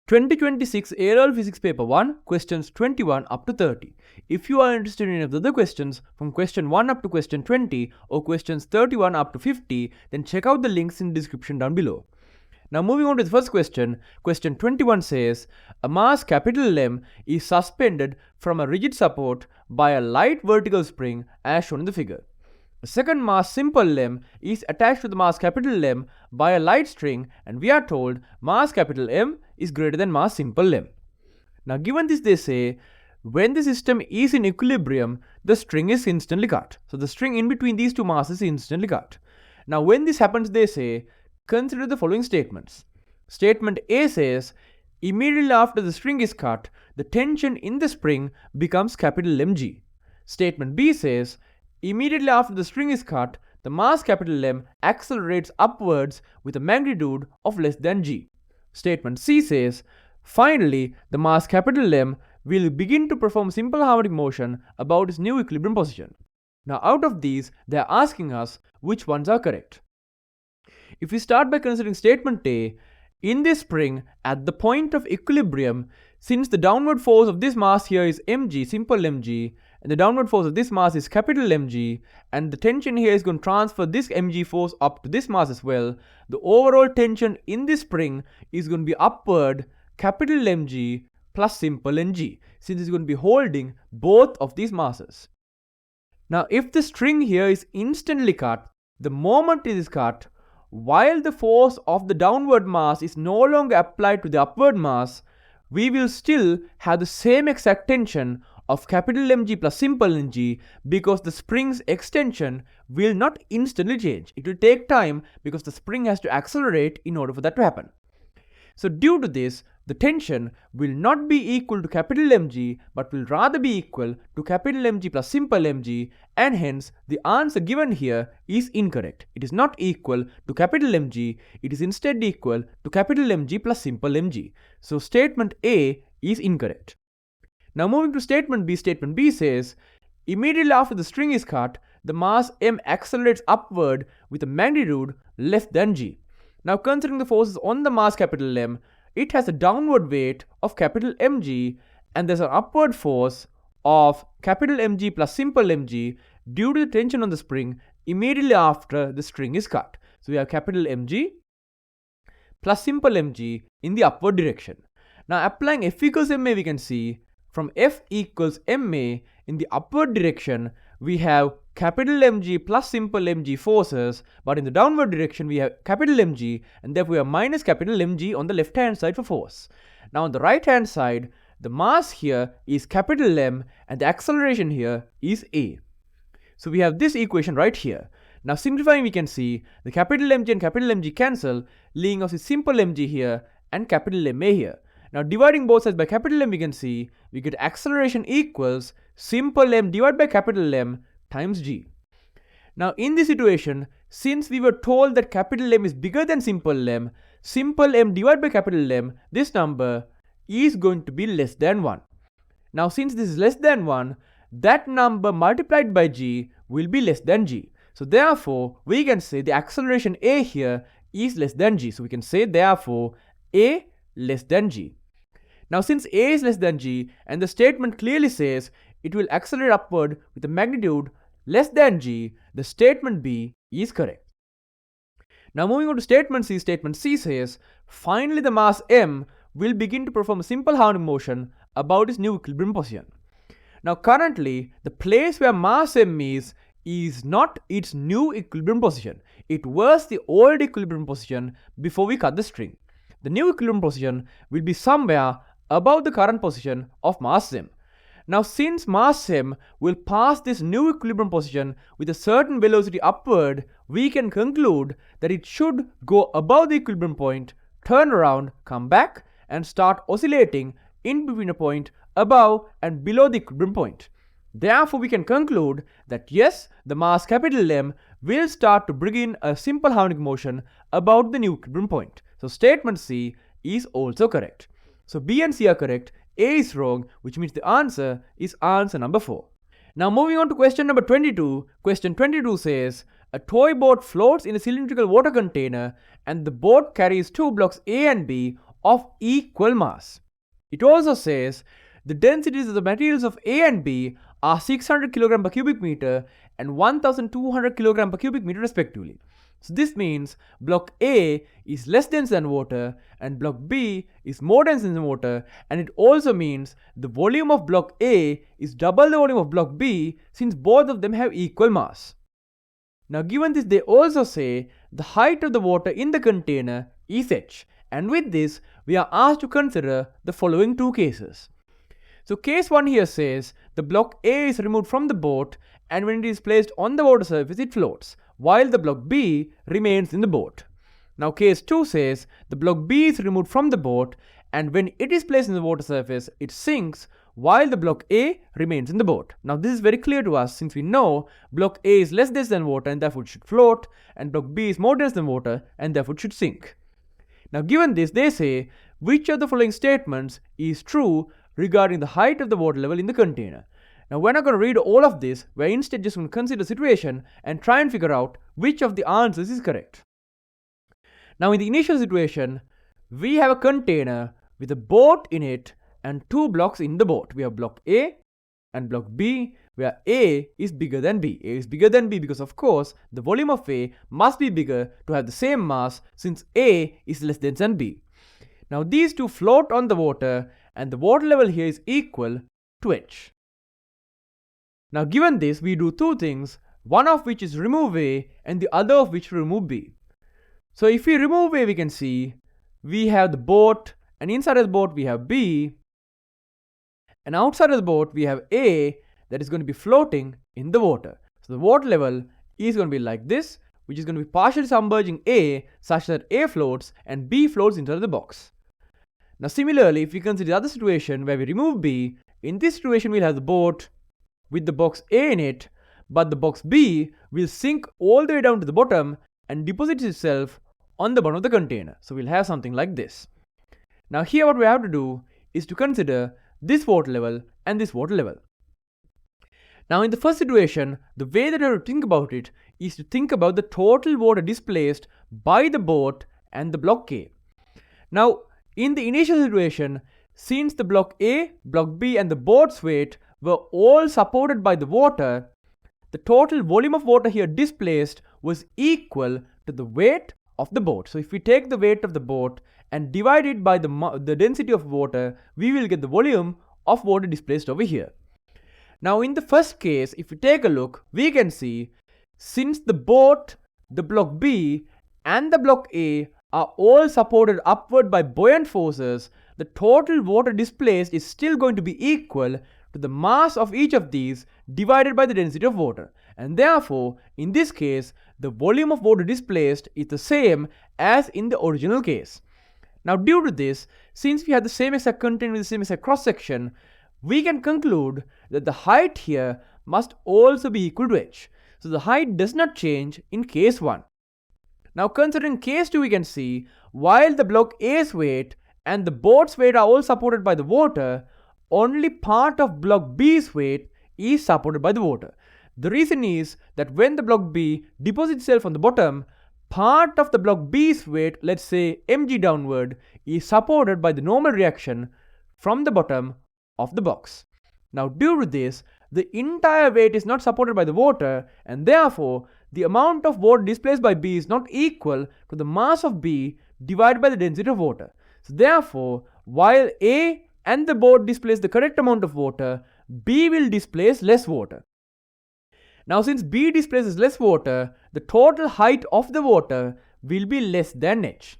2026 A-Level Physics Paper 1, questions 21 up to 30. If you are interested in any of the other questions from question 1 up to question 20 or questions 31 up to 50, then check out the links in the description down below. Now moving on to the first question, question 21 says, a mass capital M is suspended from a rigid support by a light vertical spring as shown in the figure. The second mass simple M is attached to the mass capital M by a light string, and we are told mass capital M is greater than mass simple M. Now given this, they say when the system is in equilibrium, the string is instantly cut. So the string in between these two masses is instantly cut. Now when this happens, they say consider the following statements. Statement A says immediately after the string is cut, the tension in the spring becomes capital Mg. Statement B says immediately after the string is cut, the mass capital M accelerates upwards with a magnitude of less than g. Statement C says, finally, the mass capital M will begin to perform simple harmonic motion about its new equilibrium position. Now out of these, they are asking us which ones are correct. If we start by considering statement A, in this spring, at the point of equilibrium, since the downward force of this mass here is mg, simple mg, and the downward force of this mass is capital Mg, and the tension here is going to transfer this mg force up to this mass as well, the overall tension in this spring is going to be upward capital Mg plus simple Ng, since it's going to be holding both of these masses. Now if the string here is instantly cut, the moment it is cut, while the force of the downward mass is no longer applied to the upward mass, we will still have the same exact tension of capital Mg plus simple Ng, because the spring's extension will not instantly change. It will take time because the spring has to accelerate in order for that to happen. So due to this, the tension will not be equal to capital Mg but will rather be equal to capital Mg plus simple Mg, and hence the answer given here is incorrect. It is not equal to capital Mg, it is instead equal to capital Mg plus simple Mg. So statement A is incorrect. Now moving to statement B says, immediately after the string is cut, the mass M accelerates upward with a magnitude less than g. Now considering the forces on the mass capital M, it has a downward weight of capital Mg, and there's an upward force of capital Mg plus simple Mg due to the tension on the spring immediately after the string is cut. So we have capital Mg plus simple Mg in the upward direction. Now applying F equals ma, we can see from F equals ma in the upward direction, we have capital Mg plus simple Mg forces, but in the downward direction we have capital Mg, and therefore we have minus capital Mg on the left hand side for force. Now on the right hand side, the mass here is capital M and the acceleration here is a. So we have this equation right here. Now simplifying, we can see the capital Mg and capital Mg cancel, leaving us with simple Mg here and capital Ma here. Now dividing both sides by capital M, we can see we get acceleration equals simple M divided by capital M times g. Now in this situation, since we were told that capital M is bigger than simple M divided by capital M, this number is going to be less than 1. Now since this is less than 1, that number multiplied by g will be less than g. So therefore, we can say the acceleration A here is less than g. So we can say therefore A less than g. Now since A is less than g and the statement clearly says it will accelerate upward with a magnitude less than g, the statement B is correct. Now moving on to statement C says finally the mass M will begin to perform a simple harmonic motion about its new equilibrium position. Now currently the place where mass M is not its new equilibrium position. It was the old equilibrium position before we cut the string. The new equilibrium position will be somewhere above the current position of mass M. Now since mass M will pass this new equilibrium position with a certain velocity upward, we can conclude that it should go above the equilibrium point, turn around, come back, and start oscillating in between a point above and below the equilibrium point. Therefore we can conclude that yes, the mass capital M will start to bring in a simple harmonic motion about the new equilibrium point. So statement C is also correct. So B and C are correct, A is wrong, which means the answer is answer number 4. Now moving on to question number 22. Question 22 says, a toy boat floats in a cylindrical water container and the boat carries two blocks A and B of equal mass. It also says the densities of the materials of A and B are 600 kg per cubic meter and 1200 kg per cubic meter respectively. So this means block A is less dense than water and block B is more dense than water, and it also means the volume of block A is double the volume of block B since both of them have equal mass. Now given this, they also say the height of the water in the container is h, and with this we are asked to consider the following two cases. So case 1 here says the block A is removed from the boat and when it is placed on the water surface it floats, while the block B remains in the boat. Now case 2 says the block B is removed from the boat and when it is placed in the water surface it sinks while the block A remains in the boat. Now this is very clear to us since we know block A is less dense than water and therefore it should float, and block B is more dense than water and therefore it should sink. Now given this, they say which of the following statements is true regarding the height of the water level in the container. Now we're not going to read all of this, we're instead just going to consider the situation and try and figure out which of the answers is correct. Now in the initial situation, we have a container with a boat in it and two blocks in the boat. We have block A and block B, where A is bigger than B. A is bigger than B because of course the volume of A must be bigger to have the same mass since A is less dense than B. Now these two float on the water and the water level here is equal to h. Now given this, we do two things, one of which is remove A and the other of which remove B. So if we remove A, we can see we have the boat, and inside of the boat we have B, and outside of the boat we have A that is going to be floating in the water. So the water level is going to be like this, which is going to be partially submerging A such that A floats and B floats inside the box. Now similarly, if we consider the other situation where we remove B, in this situation we'll have the boat with the box A in it, but the box B will sink all the way down to the bottom and deposit itself on the bottom of the container. So we'll have something like this. Now here what we have to do is to consider this water level and this water level. Now in the first situation, the way that I have to think about it is to think about the total water displaced by the boat and the block A. Now in the initial situation, since the block A, block B and the boat's weight were all supported by the water, the total volume of water here displaced was equal to the weight of the boat. So if we take the weight of the boat and divide it by the density of water, we will get the volume of water displaced over here. Now in the first case, if we take a look, we can see since the boat, the block B and the block A are all supported upward by buoyant forces, the total water displaced is still going to be equal to the mass of each of these divided by the density of water. And therefore, in this case, the volume of water displaced is the same as in the original case. Now due to this, since we have the same exact content with the same exact cross section, we can conclude that the height here must also be equal to h. So the height does not change in case 1. Now considering case 2, we can see while the block A's weight and the boat's weight are all supported by the water, only part of block B's weight is supported by the water. The reason is that when the block B deposits itself on the bottom, part of the block B's weight, let's say mg downward, is supported by the normal reaction from the bottom of the box. Now due to this, the entire weight is not supported by the water, and therefore the amount of water displaced by B is not equal to the mass of B divided by the density of water. So therefore, while A and the boat displace the correct amount of water, B will displace less water. Now since B displaces less water, the total height of the water will be less than h.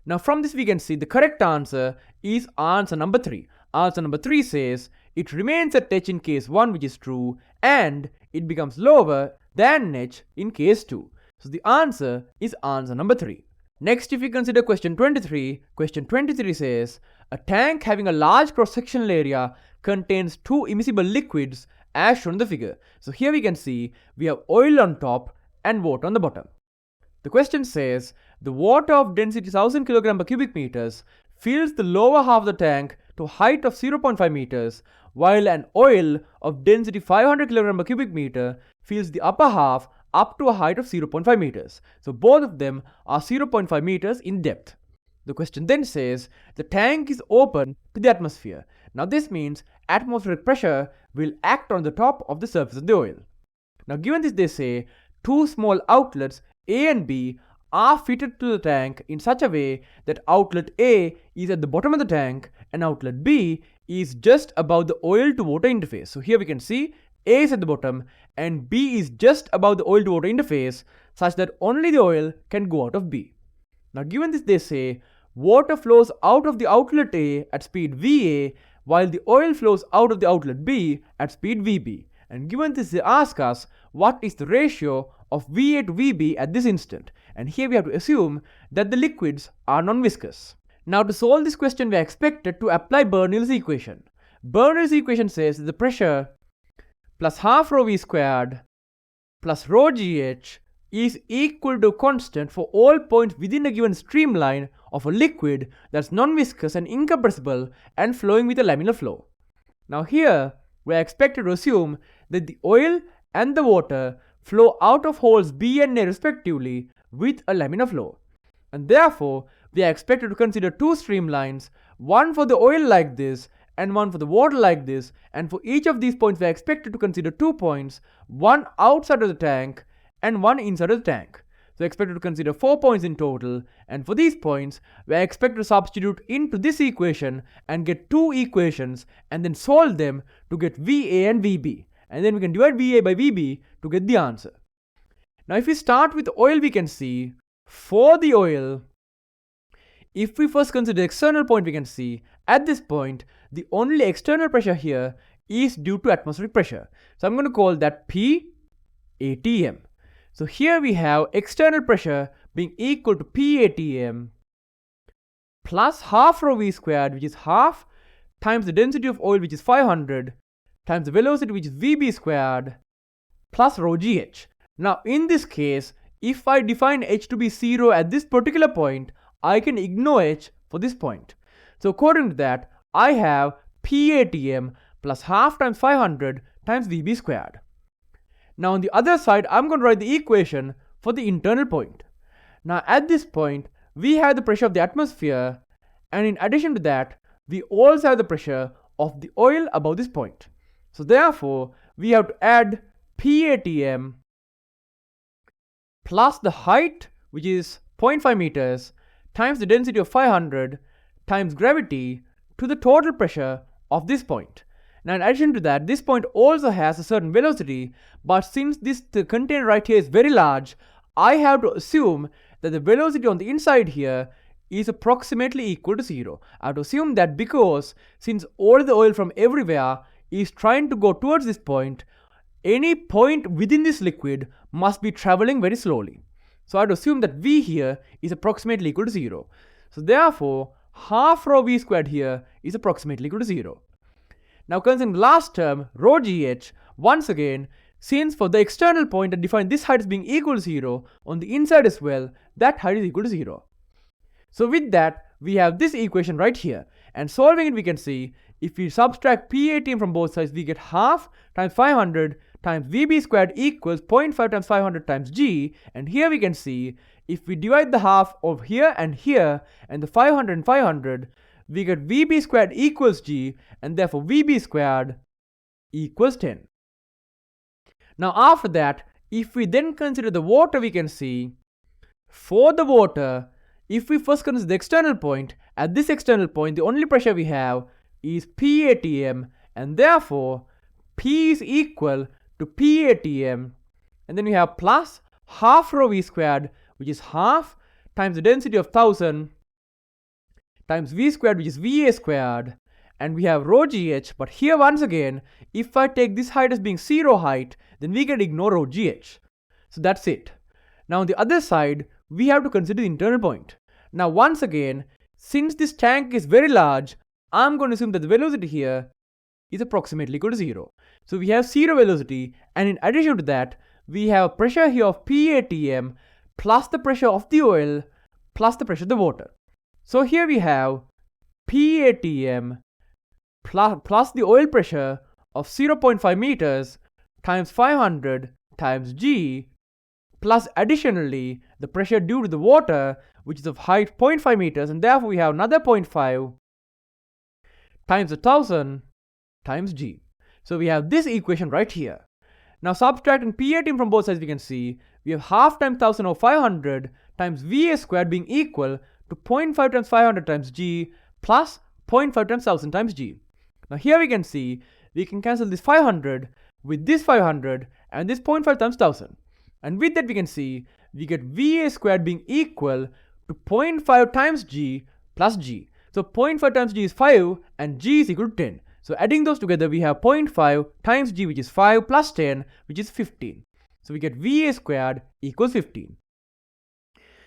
Now from this we can see the correct answer is answer number 3. Answer number 3 says it remains at h in case 1, which is true, and it becomes lower than h in case 2. So the answer is answer number 3. Next, if we consider question 23 says a tank having a large cross-sectional area contains two immiscible liquids as shown in the figure. So here we can see we have oil on top and water on the bottom. The question says the water of density 1000 kg per cubic meters fills the lower half of the tank to a height of 0.5 meters, while an oil of density 500 kg per cubic meter fills the upper half up to a height of 0.5 meters. So both of them are 0.5 meters in depth. The question then says the tank is open to the atmosphere. Now this means atmospheric pressure will act on the top of the surface of the oil. Now given this, they say two small outlets A and B are fitted to the tank in such a way that outlet A is at the bottom of the tank and outlet B is just above the oil to water interface. So here we can see A is at the bottom and B is just above the oil to water interface such that only the oil can go out of B. Now given this, they say water flows out of the outlet A at speed VA while the oil flows out of the outlet B at speed VB. And given this, they ask us what is the ratio of VA to VB at this instant. And here we have to assume that the liquids are non-viscous. Now to solve this question, we are expected to apply Bernoulli's equation. Bernoulli's equation says that the pressure plus half rho V squared plus rho GH is equal to constant for all points within a given streamline of a liquid that's non-viscous and incompressible and flowing with a laminar flow. Now here, we are expected to assume that the oil and the water flow out of holes B and A respectively with a laminar flow. And therefore, we are expected to consider two streamlines, one for the oil like this and one for the water like this, and for each of these points we are expected to consider 2 points, one outside of the tank and one inside of the tank. So we are expected to consider 4 points in total, and for these points we are expected to substitute into this equation and get two equations and then solve them to get VA and VB, and then we can divide VA by VB to get the answer. Now if we start with oil, we can see for the oil, if we first consider the external point, we can see at this point the only external pressure here is due to atmospheric pressure. So I'm going to call that P ATM. So here we have external pressure being equal to P ATM plus half rho V squared, which is half, times the density of oil, which is 500, times the velocity, which is VB squared, plus rho GH. Now in this case, if I define H to be 0 at this particular point, I can ignore H for this point. So according to that, I have P ATM plus half times 500 times VB squared. Now on the other side, I'm going to write the equation for the internal point. Now at this point, we have the pressure of the atmosphere, and in addition to that, we also have the pressure of the oil above this point. So therefore, we have to add P ATM plus the height, which is 0.5 meters, times the density of 500 times gravity to the total pressure of this point. Now in addition to that, this point also has a certain velocity, but since the container right here is very large, I have to assume that the velocity on the inside here is approximately equal to 0. I have to assume that because since all the oil from everywhere is trying to go towards this point, any point within this liquid must be traveling very slowly. So I have to assume that V here is approximately equal to 0. So therefore, half rho V squared here is approximately equal to 0. Now considering the last term, rho GH, once again, since for the external point I define this height as being equal to 0, on the inside as well, that height is equal to 0. So with that, we have this equation right here, and solving it we can see, if we subtract P ATM from both sides, we get half times 500 times VB squared equals 0.5 times 500 times G, and here we can see, if we divide the half of here and the 500 and 500, we get VB squared equals G, and therefore VB squared equals 10. Now after that, if we then consider the water, we can see, for the water, if we first consider the external point, at this external point, the only pressure we have is P ATM, and therefore, P is equal to P ATM, and then we have plus half rho V squared, which is half times the density of 1000 times V squared, which is VA squared, and we have rho GH, but here once again, if I take this height as being 0 height, then we can ignore rho GH. So that's it. Now on the other side, we have to consider the internal point. Now once again, since this tank is very large, I'm going to assume that the velocity here is approximately equal to 0. So we have 0 velocity, and in addition to that, we have pressure here of P ATM plus the pressure of the oil plus the pressure of the water. So here we have P ATM plus the oil pressure of 0.5 meters times 500 times G plus additionally the pressure due to the water, which is of height 0.5 meters, and therefore we have another 0.5 times 1000 times g. So we have this equation right here. Now subtracting P18 from both sides, we can see we have half times 1000 or 500 times VA squared being equal to 0.5 times 500 times g plus 0.5 times 1000 times g. Now here we can see we can cancel this 500 with this 500 and this 0.5 times 1000. And with that we can see we get VA squared being equal to 0.5 times g plus g. So 0.5 times g is 5 and g is equal to 10. So adding those together we have 0.5 times g, which is 5, plus 10, which is 15. So we get VA squared equals 15.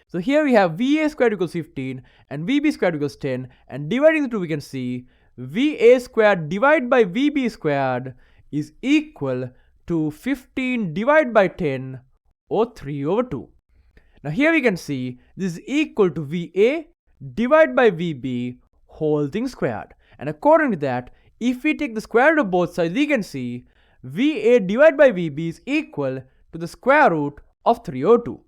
So here we have VA squared equals 15 and VB squared equals 10, and dividing the two we can see VA squared divided by VB squared is equal to 15 divided by 10 or 3 over 2. Now here we can see this is equal to VA divided by VB whole thing squared. And according to that, if we take the square root of both sides, we can see VA divided by VB is equal to the square root of 3 over 2.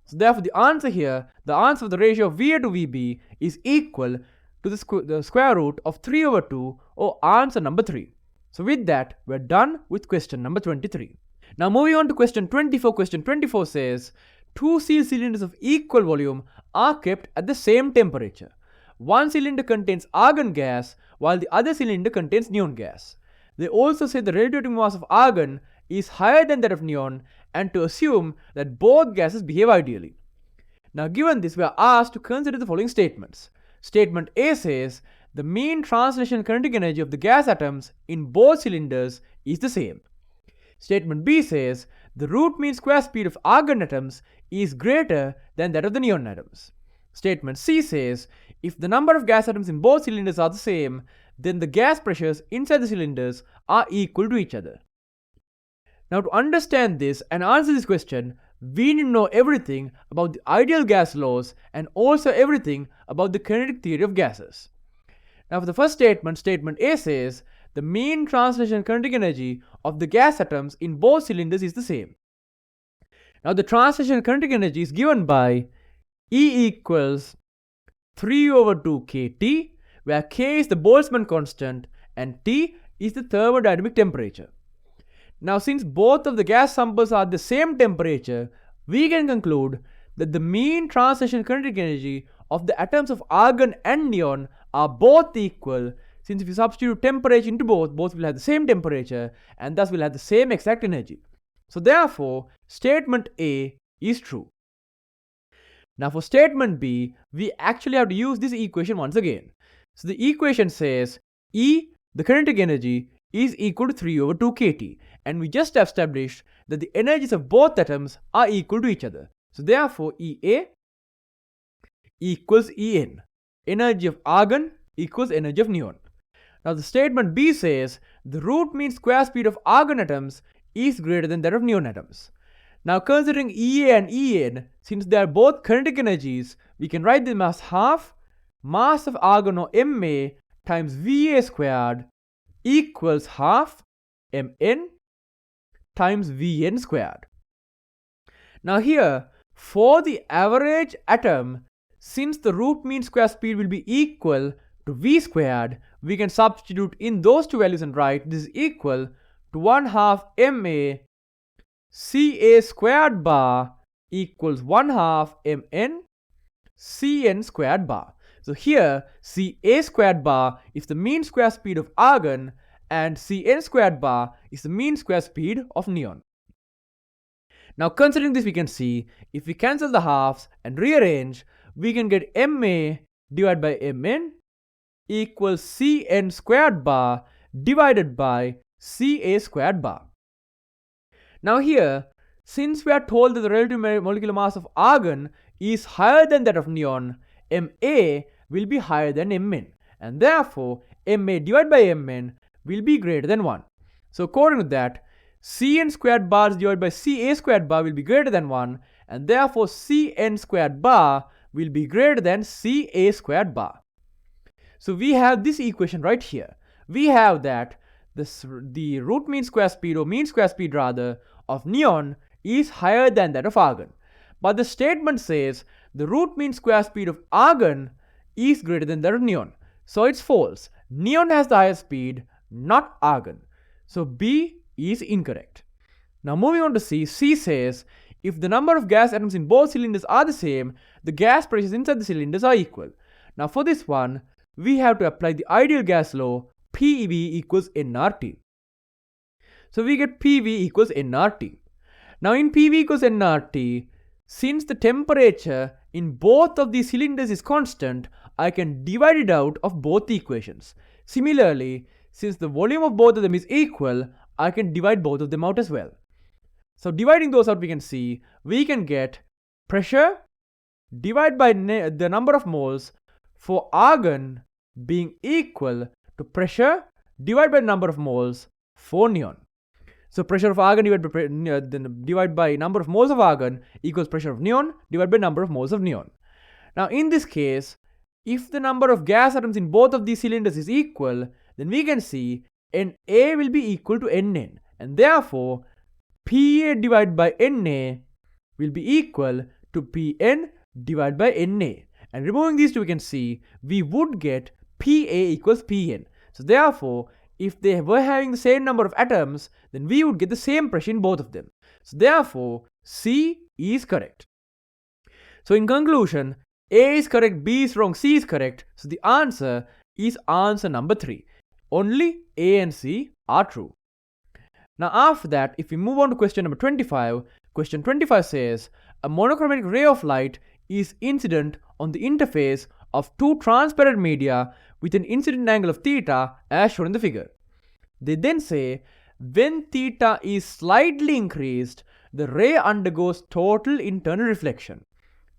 So therefore the answer here, the answer of the ratio of VA to VB is equal to the square root of 3 over 2, or answer number 3. So with that, we're done with question number 23. Now moving on to question 24. Question 24 says, two sealed cylinders of equal volume are kept at the same temperature. One cylinder contains argon gas while the other cylinder contains neon gas. They also say the relative mass of argon is higher than that of neon, and to assume that both gases behave ideally. Now given this, we are asked to consider the following statements. Statement A says the mean translation kinetic energy of the gas atoms in both cylinders is the same. Statement B says the root mean square speed of argon atoms is greater than that of the neon atoms. Statement C says if the number of gas atoms in both cylinders are the same, then the gas pressures inside the cylinders are equal to each other. Now to understand this and answer this question, we need to know everything about the ideal gas laws and also everything about the kinetic theory of gases. Now for the first statement, statement A says the mean translation kinetic energy of the gas atoms in both cylinders is the same. Now the translation kinetic energy is given by E equals 3 over 2 kT, where K is the Boltzmann constant and T is the thermodynamic temperature. Now since both of the gas samples are the same temperature, we can conclude that the mean translation kinetic energy of the atoms of argon and neon are both equal, since if you substitute temperature into both will have the same temperature and thus will have the same exact energy. So therefore, statement A is true. Now for statement B, we actually have to use this equation once again. So the equation says E, the kinetic energy, is equal to 3 over 2 kT, and we just established that the energies of both atoms are equal to each other. So therefore EA equals En, energy of argon equals energy of neon. Now the statement B says the root mean square speed of argon atoms is greater than that of neon atoms. Now considering EA and En, since they are both kinetic energies, we can write them as half mass of argon, or Ma, times Va squared equals half Mn times Vn squared. Now here, for the average atom, since the root mean square speed will be equal to V squared, we can substitute in those two values and write this is equal to 1/2 Ma Ca squared bar equals 1/2 Mn Cn squared bar. So here Ca squared bar is the mean square speed of argon and Cn squared bar is the mean square speed of neon. Now considering this, we can see if we cancel the halves and rearrange, we can get Ma divided by Mn equals Cn squared bar divided by Ca squared bar. Now here, since we are told that the relative molecular mass of argon is higher than that of neon, Ma will be higher than Mn, and therefore Ma divided by Mn will be greater than 1. So according to that, Cn squared bar divided by Ca squared bar will be greater than 1, and therefore Cn squared bar will be greater than Ca squared bar. So we have this equation right here. We have that the root mean square speed, or mean square speed rather, of neon is higher than that of argon. But the statement says the root mean square speed of argon is greater than that of neon. So it's false. Neon has the higher speed, not argon. So B is incorrect. Now moving on to C. C says if the number of gas atoms in both cylinders are the same, the gas pressures inside the cylinders are equal. Now for this one, we have to apply the ideal gas law, PV equals nRT. So we get PV equals nRT. Now in PV equals nRT, since the temperature in both of these cylinders is constant, I can divide it out of both the equations. Similarly, since the volume of both of them is equal, I can divide both of them out as well. So dividing those out, we can see we can get pressure divided by the number of moles for argon being equal to pressure divided by number of moles for neon. So pressure of argon divided by number of moles of argon equals pressure of neon divided by number of moles of neon. Now in this case, if the number of gas atoms in both of these cylinders is equal, then we can see Na will be equal to Nn, and therefore Pa divided by Na will be equal to Pn divided by Na. And removing these two, we can see we would get Pa equals Pn. So therefore, if they were having the same number of atoms, then we would get the same pressure in both of them. So therefore, C is correct. So in conclusion, A is correct, B is wrong, C is correct. So the answer is answer number 3. Only A and C are true. Now after that, if we move on to question number 25, question 25 says, a monochromatic ray of light is incident on the interface of two transparent media with an incident angle of theta as shown in the figure. They then say, when theta is slightly increased, the ray undergoes total internal reflection.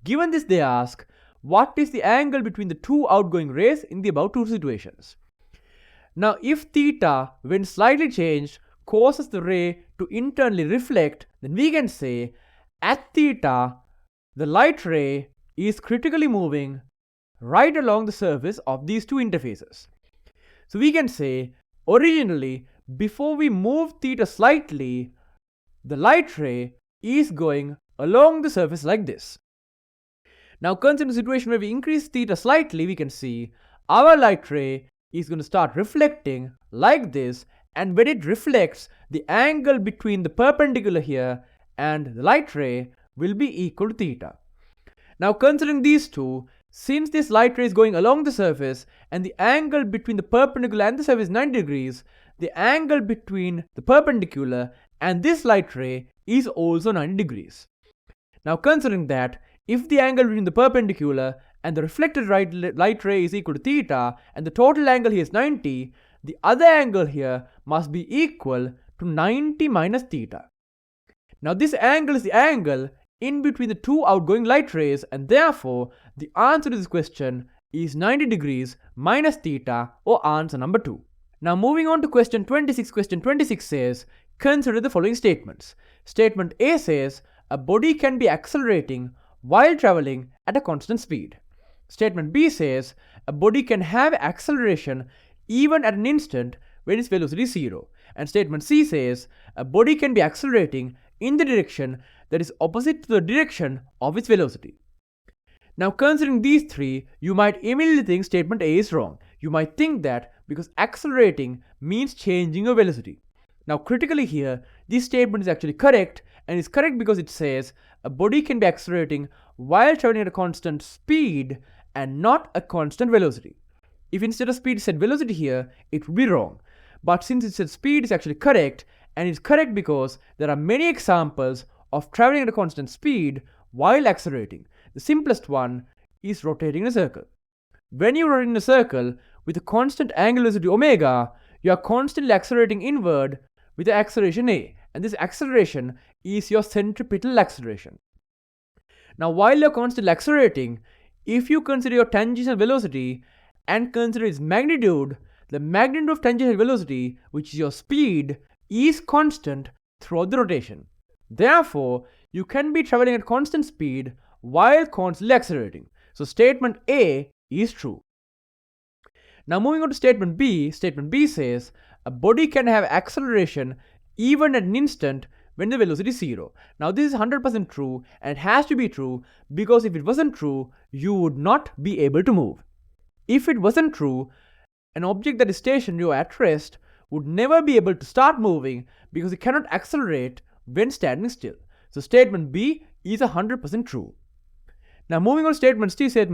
Given this, they ask, what is the angle between the two outgoing rays in the above two situations? Now if theta, when slightly changed, causes the ray to internally reflect, then we can say at theta, the light ray is critically moving right along the surface of these two interfaces. So we can say originally, before we move theta slightly, the light ray is going along the surface like this. Now consider the situation where we increase theta slightly, we can see our light ray is going to start reflecting like this, and when it reflects, the angle between the perpendicular here and the light ray will be equal to theta. Now considering these two, since this light ray is going along the surface and the angle between the perpendicular and the surface is 90 degrees, the angle between the perpendicular and this light ray is also 90 degrees. Now considering that, if the angle between the perpendicular and the reflected light ray is equal to theta and the total angle here is 90, the other angle here must be equal to 90 minus theta. Now this angle is the angle in between the two outgoing light rays, and therefore the answer to this question is 90 degrees minus theta, or answer number 2. Now moving on to question 26. Question 26 says, consider the following statements. Statement A says, a body can be accelerating while traveling at a constant speed. Statement B says, a body can have acceleration even at an instant when its velocity is 0. And statement C says, a body can be accelerating in the direction that is opposite to the direction of its velocity. Now considering these three, you might immediately think statement A is wrong. You might think that because accelerating means changing your velocity. Now critically here, this statement is actually correct, and is correct because it says a body can be accelerating while traveling at a constant speed and not a constant velocity. If instead of speed it said velocity here, it would be wrong. But since it said speed, is actually correct, and it's correct because there are many examples of traveling at a constant speed while accelerating. The simplest one is rotating in a circle. When you rotate in a circle with a constant angular velocity omega, you are constantly accelerating inward with the acceleration a, and this acceleration is your centripetal acceleration. Now while you're constantly accelerating, if you consider your tangential velocity and consider its magnitude, the magnitude of tangential velocity, which is your speed, is constant throughout the rotation. Therefore, you can be traveling at constant speed while constantly accelerating. So statement A is true. Now moving on to statement B. Statement B says, a body can have acceleration even at an instant when the velocity is 0. Now this is 100% true, and it has to be true because if it wasn't true, you would not be able to move. If it wasn't true, an object that is stationary or at rest would never be able to start moving because it cannot accelerate when standing still. So statement B is 100% true. Now moving on to statement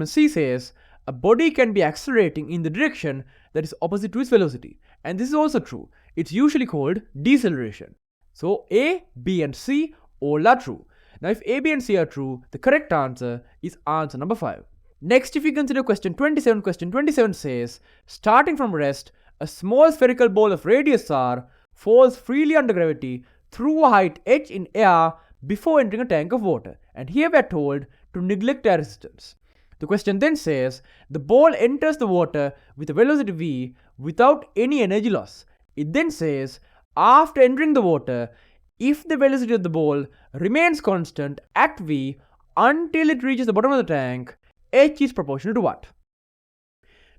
C says, a body can be accelerating in the direction that is opposite to its velocity. And this is also true. It's usually called deceleration. So A, B and C all are true. Now if A, B and C are true, the correct answer is answer number 5. Next, if we consider question 27 says, starting from rest, a small spherical ball of radius r falls freely under gravity through a height h in air before entering a tank of water. And here we are told to neglect air resistance. The question then says, the ball enters the water with a velocity v without any energy loss. It then says, after entering the water, if the velocity of the ball remains constant at v until it reaches the bottom of the tank, h is proportional to what?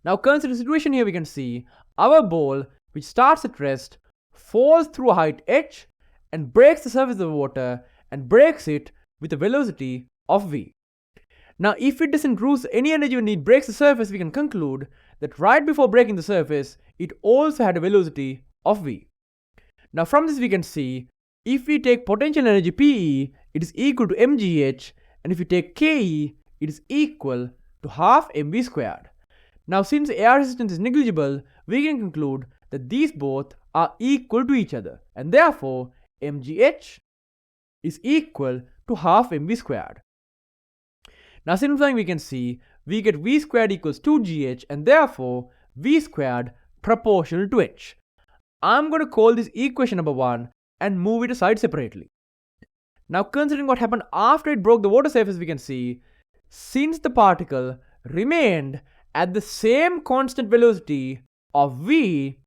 Now consider the situation here. We can see our ball, which starts at rest, falls through a height h and breaks the surface of the water and breaks it with a velocity of v. Now if it doesn't lose any energy when it breaks the surface, we can conclude that right before breaking the surface, it also had a velocity of v. Now from this we can see, if we take potential energy Pe, it is equal to mgh, and if we take Ke, it is equal to half mv squared. Now since air resistance is negligible, we can conclude that these both are equal to each other, and therefore mgh is equal to half mv squared. Now simplifying, we can see we get v squared equals 2gh, and therefore v squared proportional to h. I'm going to call this equation number 1 and move it aside separately. Now considering what happened after it broke the water surface, we can see since the particle remained at the same constant velocity of v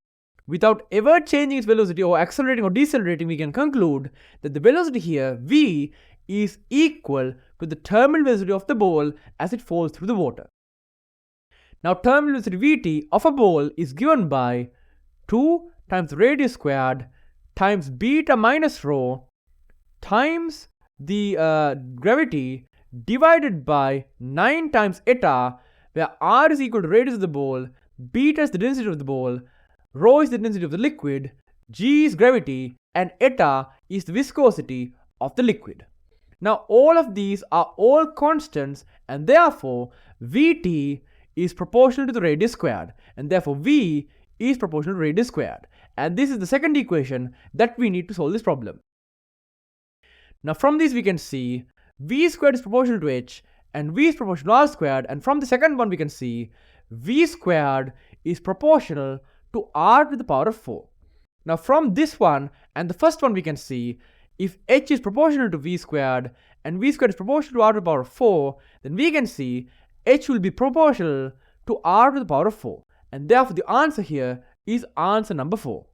without ever changing its velocity or accelerating or decelerating, we can conclude that the velocity here, v, is equal to the terminal velocity of the ball as it falls through the water. Now terminal velocity vt of a ball is given by 2 times radius squared times beta minus rho times the gravity divided by 9 times eta, where r is equal to radius of the ball, beta is the density of the ball, rho is the density of the liquid, g is gravity, and eta is the viscosity of the liquid. Now all of these are all constants, and therefore Vt is proportional to the radius squared, and therefore V is proportional to radius squared. And this is the second equation that we need to solve this problem. Now from this we can see V squared is proportional to h and V is proportional to r squared, and from the second one we can see V squared is proportional to r to the power of 4. Now from this one and the first one we can see if h is proportional to v squared and v squared is proportional to r to the power of 4, then we can see h will be proportional to r to the power of 4. And therefore the answer here is answer number 4.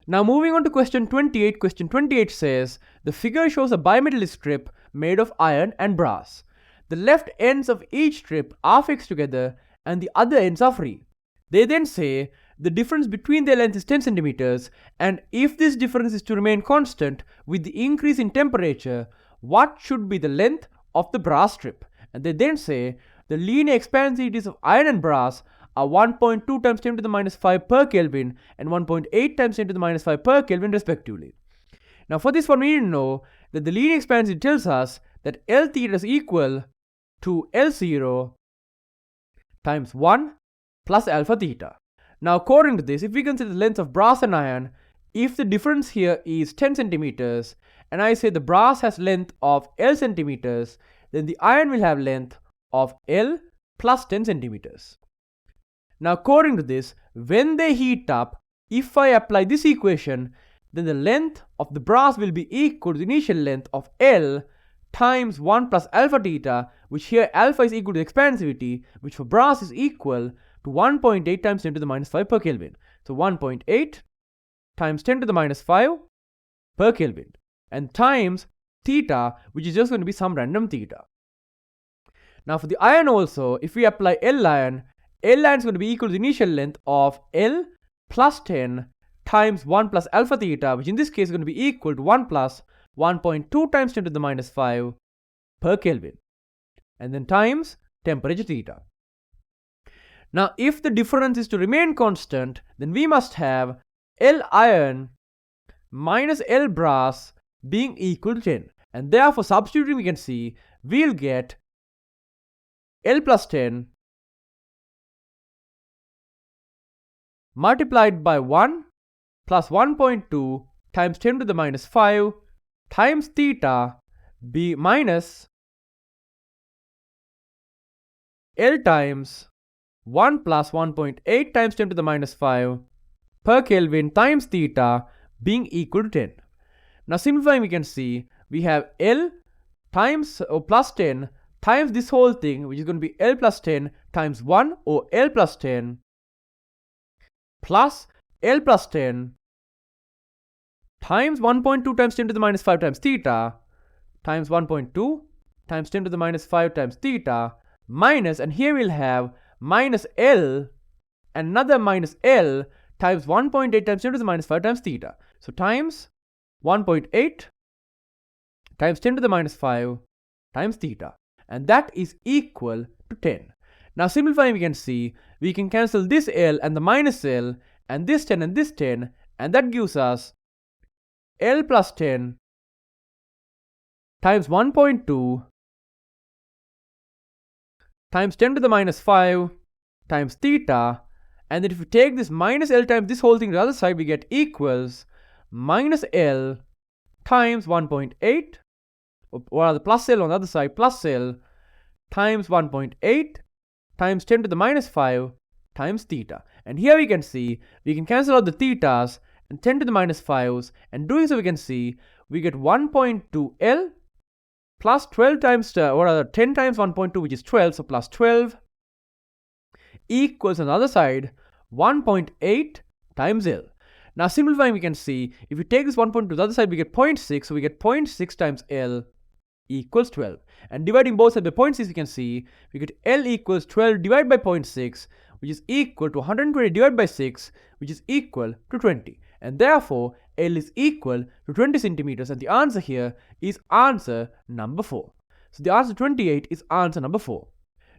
Now moving on to question 28. Question 28 says, the figure shows a bimetallic strip made of iron and brass. The left ends of each strip are fixed together and the other ends are free. They then say the difference between their length is 10 centimeters, and if this difference is to remain constant with the increase in temperature, what should be the length of the brass strip? And they then say the linear expansivities of iron and brass are 1.2 times 10 to the minus 5 per Kelvin and 1.8 times 10 to the minus 5 per Kelvin respectively. Now for this one we need to know that the linear expansivity tells us that L theta is equal to L0 times 1 plus alpha theta. Now according to this, if we consider the length of brass and iron, if the difference here is 10 centimeters and I say the brass has length of L centimeters, then the iron will have length of L plus 10 centimeters. Now according to this, when they heat up, if I apply this equation, then the length of the brass will be equal to the initial length of L times 1 plus alpha theta, which here alpha is equal to the expansivity, which for brass is equal to 1.8 times 10 to the minus 5 per Kelvin. So 1.8 times 10 to the minus 5 per Kelvin, and times theta, which is just going to be some random theta. Now for the iron also, if we apply L iron is going to be equal to the initial length of L plus 10 times 1 plus alpha theta, which in this case is going to be equal to 1 plus 1.2 times 10 to the minus 5 per Kelvin, and then times temperature theta. Now, if the difference is to remain constant, then we must have L iron minus L brass being equal to 10. And therefore, substituting, we can see we'll get L plus 10 multiplied by 1 plus 1.2 times 10 to the minus 5 times theta be minus L times 1 plus 1.8 times 10 to the minus 5 per Kelvin times theta being equal to 10. Now simplifying, we can see we have L times or plus 10 times this whole thing, which is going to be L plus 10 times 1 or L plus 10 plus L plus 10 times 1.2 times 10 to the minus 5 times theta times 1.2 times 10 to the minus 5 times theta minus, and here we'll have minus L, another minus L times 1.8 times 10 to the minus 5 times theta. So times 1.8 times 10 to the minus 5 times theta, and that is equal to 10. Now simplifying, we can see we can cancel this L and the minus L and this 10 and this 10, and that gives us L plus 10 times 1.2 times 10 to the minus 5 times theta, and then if we take this minus L times this whole thing to the other side, we get equals minus L times 1.8, or rather plus L on the other side, plus L times 1.8 times 10 to the minus 5 times theta. And here we can see we can cancel out the thetas and 10 to the minus 5s, and doing so we can see we get 1.2 L plus 12 times, or rather 10 times 1.2, which is 12, so plus 12 equals on the other side 1.8 times L. Now simplifying, we can see if we take this 1.2 to the other side, we get 0.6, so we get 0.6 times L equals 12. And dividing both sides by 0.6, we can see we get L equals 12 divided by 0.6, which is equal to 120 divided by 6, which is equal to 20. And therefore, L is equal to 20 centimeters, and the answer here is answer number 4. So the answer 28 is answer number 4.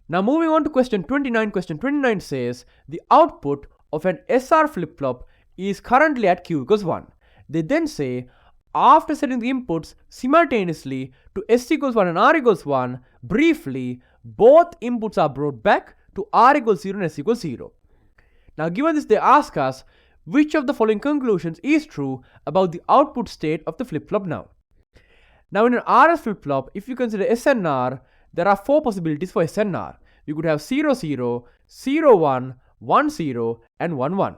Now moving on to question 29. Question 29 says the output of an SR flip-flop is currently at Q equals 1. They then say after setting the inputs simultaneously to S equals 1 and R equals 1, briefly both inputs are brought back to R equals 0 and S equals 0. Now given this, they ask us which of the following conclusions is true about the output state of the flip-flop now. Now in an RS flip-flop, if you consider S and R, there are 4 possibilities for S and R. You could have 0, 0, 0, 1, 1, 0, and 1, 1.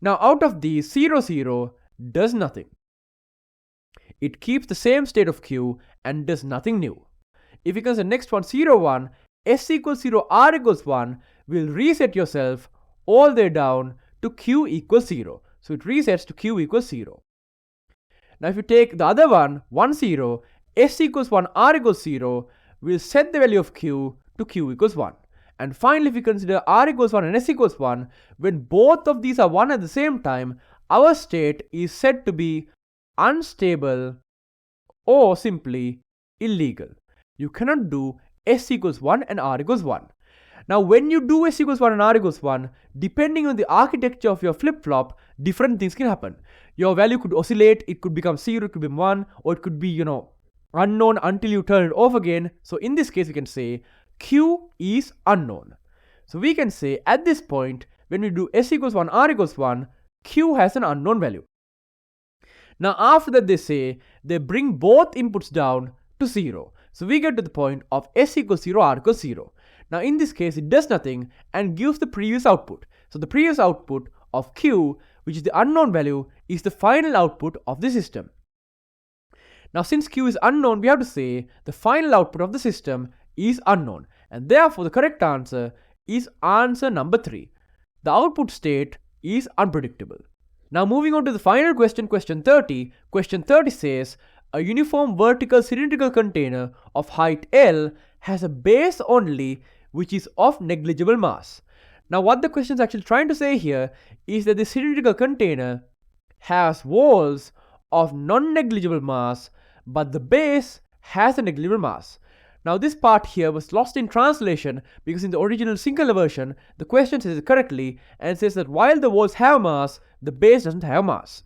Now out of these, 0, 0 does nothing. It keeps the same state of Q and does nothing new. If you consider next one, 0, 1, S equals 0, R equals 1, will reset yourself all the way down to Q equals 0. So it resets to Q equals 0. Now if you take the other one, 1, 0, S equals 1, R equals 0, we'll set the value of Q to Q equals 1. And finally, if we consider R equals 1 and S equals 1, when both of these are 1 at the same time, our state is said to be unstable or simply illegal. You cannot do S equals 1 and R equals 1. Now when you do S equals 1 and R equals 1, depending on the architecture of your flip-flop, different things can happen. Your value could oscillate, it could become 0, it could be 1, or it could be, unknown until you turn it off again. So in this case, we can say Q is unknown. So we can say at this point, when we do S equals 1, R equals 1, Q has an unknown value. Now after that, they say they bring both inputs down to 0. So we get to the point of S equals 0, R equals 0. Now in this case, it does nothing and gives the previous output. So the previous output of Q, which is the unknown value, is the final output of the system. Now since Q is unknown, we have to say the final output of the system is unknown. And therefore the correct answer is answer number 3. The output state is unpredictable. Now moving on to the final question, question 30. Question 30 says a uniform vertical cylindrical container of height L has a base only which is of negligible mass. Now what the question is actually trying to say here is that the cylindrical container has walls of non-negligible mass, but the base has a negligible mass. Now this part here was lost in translation because in the original singular version, the question says it correctly and says that while the walls have mass, the base doesn't have mass.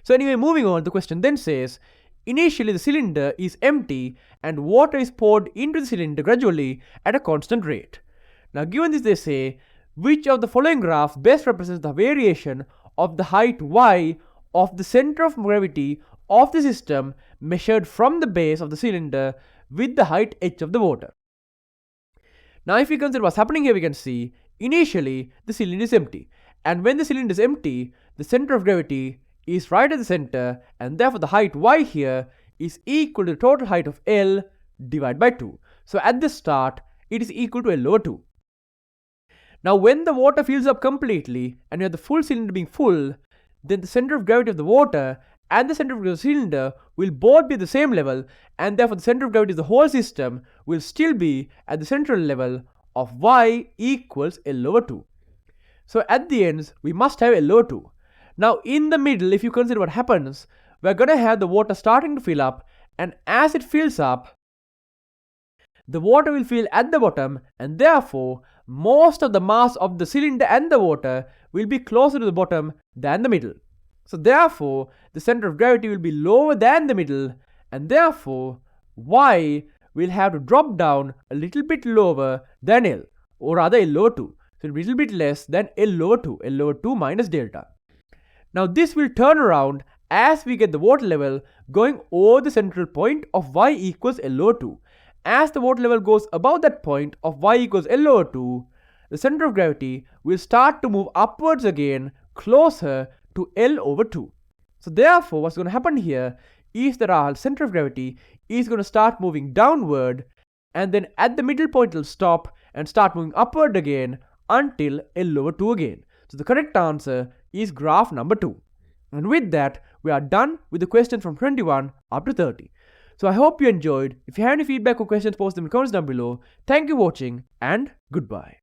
So anyway, moving on, the question then says, initially the cylinder is empty and water is poured into the cylinder gradually at a constant rate. Now given this, they say, which of the following graphs best represents the variation of the height y of the center of gravity of the system measured from the base of the cylinder with the height h of the water. Now if we consider what's happening here, we can see initially the cylinder is empty, and when the cylinder is empty, the center of gravity is right at the center, and therefore the height y here is equal to the total height of L divided by 2. So at the start, it is equal to L over 2. Now when the water fills up completely and you have the full cylinder being full, then the center of gravity of the water and the center of gravity of the cylinder will both be at the same level, and therefore the center of gravity of the whole system will still be at the central level of y equals L over 2. So at the ends, we must have L over 2. Now in the middle, if you consider what happens, we're going to have the water starting to fill up, and as it fills up, the water will fill at the bottom, and therefore most of the mass of the cylinder and the water will be closer to the bottom than the middle. So therefore, the center of gravity will be lower than the middle, and therefore y will have to drop down a little bit lower than L, or rather L over 2. So a little bit less than L over 2, L over 2 minus delta. Now this will turn around as we get the water level going over the central point of y equals L over 2. As the water level goes above that point of y equals L over 2, the center of gravity will start to move upwards again, closer to L over 2. So therefore, what's going to happen here is that our center of gravity is going to start moving downward, and then at the middle point it will stop and start moving upward again until L over 2 again. So the correct answer is graph number 2. And with that, we are done with the questions from 21 up to 30. So I hope you enjoyed. If you have any feedback or questions, post them in the comments down below. Thank you for watching, and goodbye.